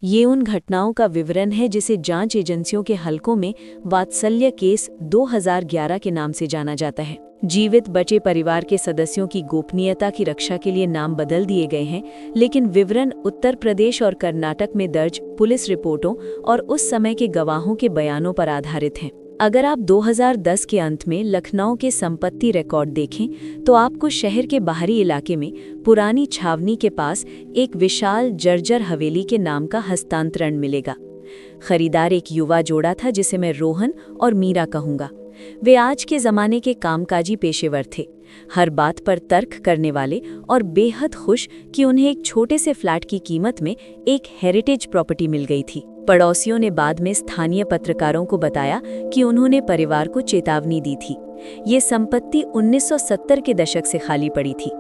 ये उन घटनाओं का विवरण है जिसे जांच एजेंसियों के हलकों में वात्सल्य केस 2011 के नाम से जाना जाता है। जीवित बचे परिवार के सदस्यों की गोपनीयता की रक्षा के लिए नाम बदल दिए गए हैं, लेकिन विवरण उत्तर प्रदेश और कर्नाटक में दर्ज पुलिस रिपोर्टों और उस समय के गवाहों के बयानों पर आधारित हैं। अगर आप 2010 के अंत में लखनऊ के संपत्ति रिकॉर्ड देखें तो आपको शहर के बाहरी इलाके में पुरानी छावनी के पास एक विशाल जर्जर हवेली के नाम का हस्तांतरण मिलेगा। खरीदार एक युवा जोड़ा था जिसे मैं रोहन और मीरा कहूँगा। वे आज के ज़माने के कामकाजी पेशेवर थे, हर बात पर तर्क करने वाले और बेहद खुश कि उन्हें एक छोटे से फ्लैट की कीमत में एक हेरिटेज प्रॉपर्टी मिल गई थी। पड़ोसियों ने बाद में स्थानीय पत्रकारों को बताया कि उन्होंने परिवार को चेतावनी दी थी। ये संपत्ति 1970 के दशक से खाली पड़ी थी।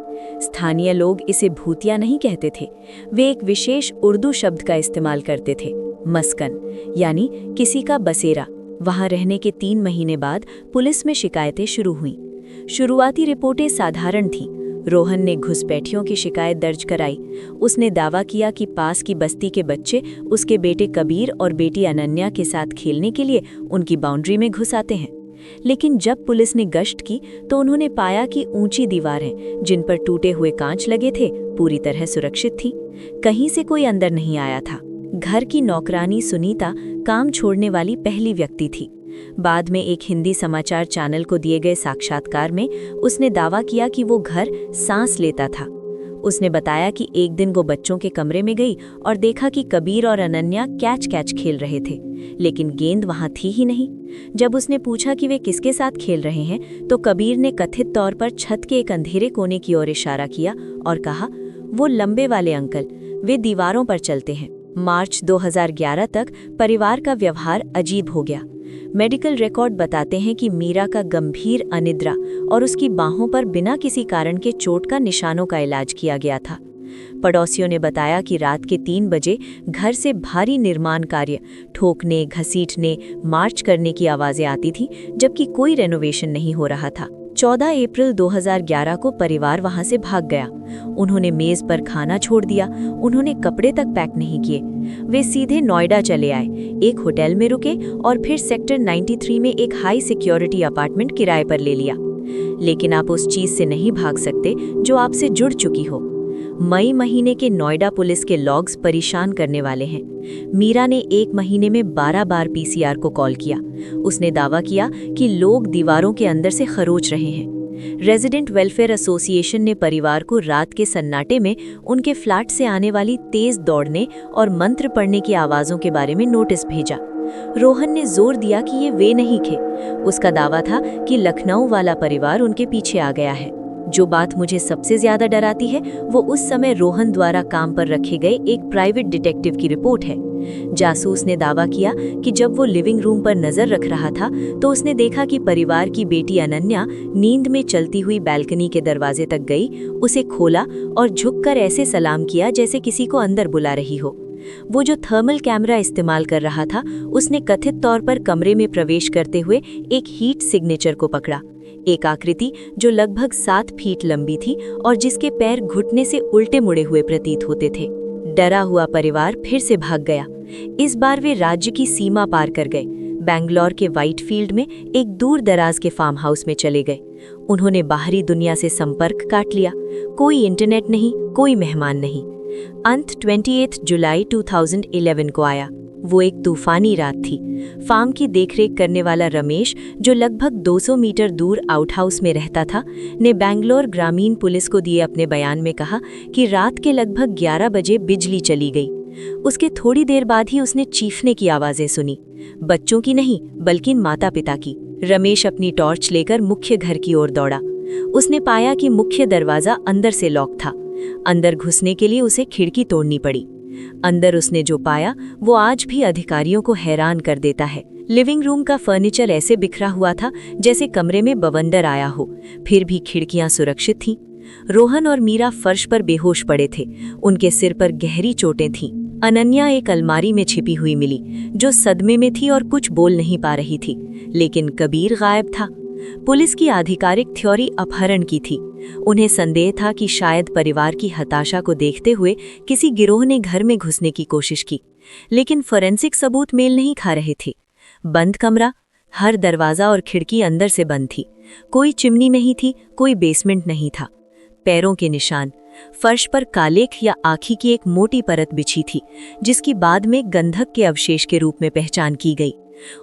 स्थानीय लोग इसे भूतिया नहीं कहते थे, वे एक विशेष उर्दू शब्द का इस्तेमाल करते थे, मस्कन, यानी किसी का बसेरा। वहां रहने के 3 महीने बाद पुलिस में शिकायतें शुरू हुईं। शुरुआती रिपोर्टें साधारण थीं। रोहन ने घुसपैठियों की शिकायत दर्ज कराई। उसने दावा किया कि पास की बस्ती के बच्चे उसके बेटे कबीर और बेटी अनन्या के साथ खेलने के लिए उनकी बाउंड्री में घुस आते हैं। लेकिन जब पुलिस ने गश्त की तो उन्होंने पाया कि ऊंची दीवारें, जिन पर टूटे हुए कांच लगे थे, पूरी तरह सुरक्षित थीं। कहीं से कोई अंदर नहीं आया था। घर की नौकरानी सुनीता काम छोड़ने वाली पहली व्यक्ति थी। बाद में एक हिंदी समाचार चैनल को दिए गए साक्षात्कार में उसने दावा किया कि वो घर सांस लेता था। उसने बताया कि एक दिन वो बच्चों के कमरे में गई और देखा कि कबीर और अनन्या कैच खेल रहे थे, लेकिन गेंद वहां थी ही नहीं। जब उसने पूछा कि वे किसके साथ खेल रहे हैं तो कबीर ने कथित तौर पर छत के एक अंधेरे कोने की ओर इशारा किया और कहा, वो लंबे वाले अंकल, वे दीवारों पर चलते हैं। मार्च 2011 तक परिवार का व्यवहार अजीब हो गया। मेडिकल रिकॉर्ड बताते हैं कि मीरा का गंभीर अनिद्रा और उसकी बाहों पर बिना किसी कारण के चोट का निशानों का इलाज किया गया था। पड़ोसियों ने बताया कि रात के 3 बजे घर से भारी निर्माण कार्य, ठोकने, घसीटने, मार्च करने की आवाज़ें आती थीं, जबकि कोई रेनोवेशन नहीं हो रहा था। 14 अप्रैल 2011 को परिवार वहां से भाग गया। उन्होंने मेज पर खाना छोड़ दिया, उन्होंने कपड़े तक पैक नहीं किए। वे सीधे नोएडा चले आए, एक होटल में रुके और फिर सेक्टर 93 में एक हाई सिक्योरिटी अपार्टमेंट किराए पर ले लिया। लेकिन आप उस चीज से नहीं भाग सकते जो आपसे जुड़ चुकी हो। मई महीने के नोएडा पुलिस के लॉग्स परेशान करने वाले हैं। मीरा ने 1 महीने में 12 बार पीसीआर को कॉल किया। उसने दावा किया कि लोग दीवारों के अंदर से खरोच रहे हैं। रेजिडेंट वेलफेयर एसोसिएशन ने परिवार को रात के सन्नाटे में उनके फ्लैट से आने वाली तेज दौड़ने और मंत्र पढ़ने की आवाज़ों के बारे में नोटिस भेजा। रोहन ने जोर दिया कि ये वे नहीं थे। उसका दावा था कि लखनऊ वाला परिवार उनके पीछे आ गया है। जो बात मुझे सबसे ज्यादा डराती है वो उस समय रोहन द्वारा काम पर रखे गए एक प्राइवेट डिटेक्टिव की रिपोर्ट है। जासूस ने दावा किया कि जब वो लिविंग रूम पर नजर रख रहा था तो उसने देखा कि परिवार की बेटी अनन्या नींद में चलती हुई बैल्कनी के दरवाजे तक गई, उसे खोला और झुककर ऐसे सलाम किया जैसे किसी को अंदर बुला रही हो। वो जो थर्मल कैमरा इस्तेमाल कर रहा था उसने कथित तौर पर कमरे में प्रवेश करते हुए एक हीट सिग्नेचर को पकड़ा, एक आकृति जो लगभग 7 फीट लंबी थी और जिसके पैर घुटने से उल्टे मुड़े हुए प्रतीत होते थे। डरा हुआ परिवार फिर से भाग गया। इस बार वे राज्य की सीमा पार कर गए। बैंगलोर के व्हाइटफील्ड में एक दूर दराज के फार्म हाउस में चले गए। उन्होंने बाहरी दुनिया से संपर्क काट लिया। कोई इंटरनेट नहीं, कोई मेहमान नहीं। अंत 28 जुलाई 2011 को आया। वो एक तूफानी रात थी। फार्म की देखरेख करने वाला रमेश, जो लगभग 200 मीटर दूर आउटहाउस में रहता था, ने बैंगलोर ग्रामीण पुलिस को दिए अपने बयान में कहा कि रात के लगभग 11 बजे बिजली चली गई। उसके थोड़ी देर बाद ही उसने चीखने की आवाज़ें सुनी, बच्चों की नहीं बल्कि माता पिता की। रमेश अपनी टॉर्च लेकर मुख्य घर की ओर दौड़ा। उसने पाया कि मुख्य दरवाज़ा अंदर से लॉक था। अंदर घुसने के लिए उसे खिड़की तोड़नी पड़ी। अंदर उसने जो पाया वो आज भी अधिकारियों को हैरान कर देता है। लिविंग रूम का फर्नीचर ऐसे बिखरा हुआ था जैसे कमरे में बवंडर आया हो, फिर भी खिड़कियां सुरक्षित थीं। रोहन और मीरा फर्श पर बेहोश पड़े थे। उनके सिर पर गहरी चोटें थीं। अनन्या एक अलमारी में छिपी हुई मिली, जो सदमे में थी और कुछ बोल नहीं पा रही थी। लेकिन कबीर गायब था। पुलिस की आधिकारिक थ्योरी अपहरण की थी। उन्हें संदेह था कि शायद परिवार की हताशा को देखते हुए किसी गिरोह ने घर में घुसने की कोशिश की, लेकिन फोरेंसिक सबूत मेल नहीं खा रहे थे। बंद कमरा, हर दरवाजा और खिड़की अंदर से बंद थी। कोई चिमनी नहीं थी, कोई बेसमेंट नहीं था। पैरों के निशान, फर्श पर कालेख या आखी की एक मोटी परत बिछी थी, जिसकी बाद में गंधक के अवशेष के रूप में पहचान की गई।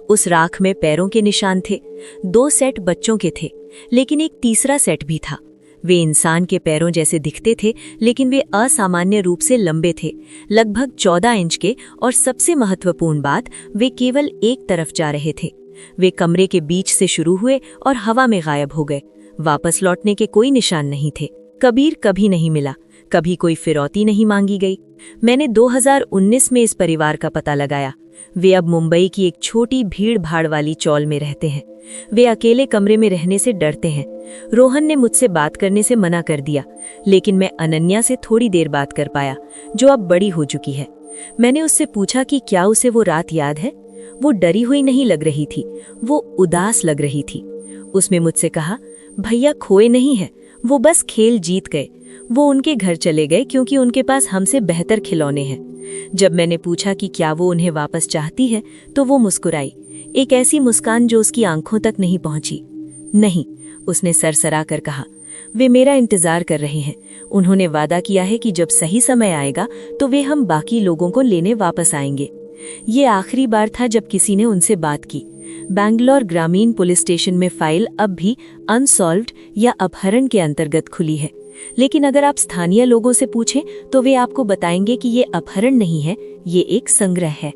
उस राख में पैरों के निशान थे। 2 सेट बच्चों के थे, लेकिन एक तीसरा सेट भी था। वे इंसान के पैरों जैसे दिखते थे, लेकिन वे असामान्य रूप से लंबे थे, लगभग 14 इंच के, और सबसे महत्वपूर्ण बात, वे केवल एक तरफ जा रहे थे। वे कमरे के बीच से शुरू हुए और हवा में गायब हो गए। वापस लौटने के कोई निशान नहीं थे। कबीर कभी नहीं मिला, कभी कोई फिरौती नहीं मांगी गई। मैंने 2019 में इस परिवार का पता लगाया। वे अब मुंबई की एक छोटी भीड़-भाड़ वाली चौल में रहते हैं। वे अकेले कमरे में रहने से डरते हैं। रोहन ने मुझसे बात करने से मना कर दिया, लेकिन मैं अनन्या से थोड़ी देर बात कर पाया, जो अब बड़ी हो चुकी है। मैंने उससे पूछा कि क्या उसे वो रात याद है। वो डरी हुई नहीं लग रही थी, वो उदास लग रही थी। उसने मुझसे कहा, भैया खोए नहीं है, वो बस खेल जीत गए। वो उनके घर चले गए क्योंकि उनके पास हमसे बेहतर खिलौने हैं। जब मैंने पूछा कि क्या वो उन्हें वापस चाहती है, तो वो मुस्कुराई, एक ऐसी मुस्कान जो उसकी आंखों तक नहीं पहुंची। नहीं, उसने सरसरा कर कहा, वे मेरा इंतजार कर रहे हैं। उन्होंने वादा किया है कि जब सही समय आएगा तो वे हम बाकी लोगों को लेने वापस आएंगे। ये आखिरी बार था जब किसी ने उनसे बात की। बैंगलोर ग्रामीण पुलिस स्टेशन में फाइल अब भी अनसॉल्व्ड या अपहरण के अंतर्गत खुली है, लेकिन अगर आप स्थानीय लोगों से पूछें तो वे आपको बताएंगे कि ये अपहरण नहीं है, ये एक संग्रह है।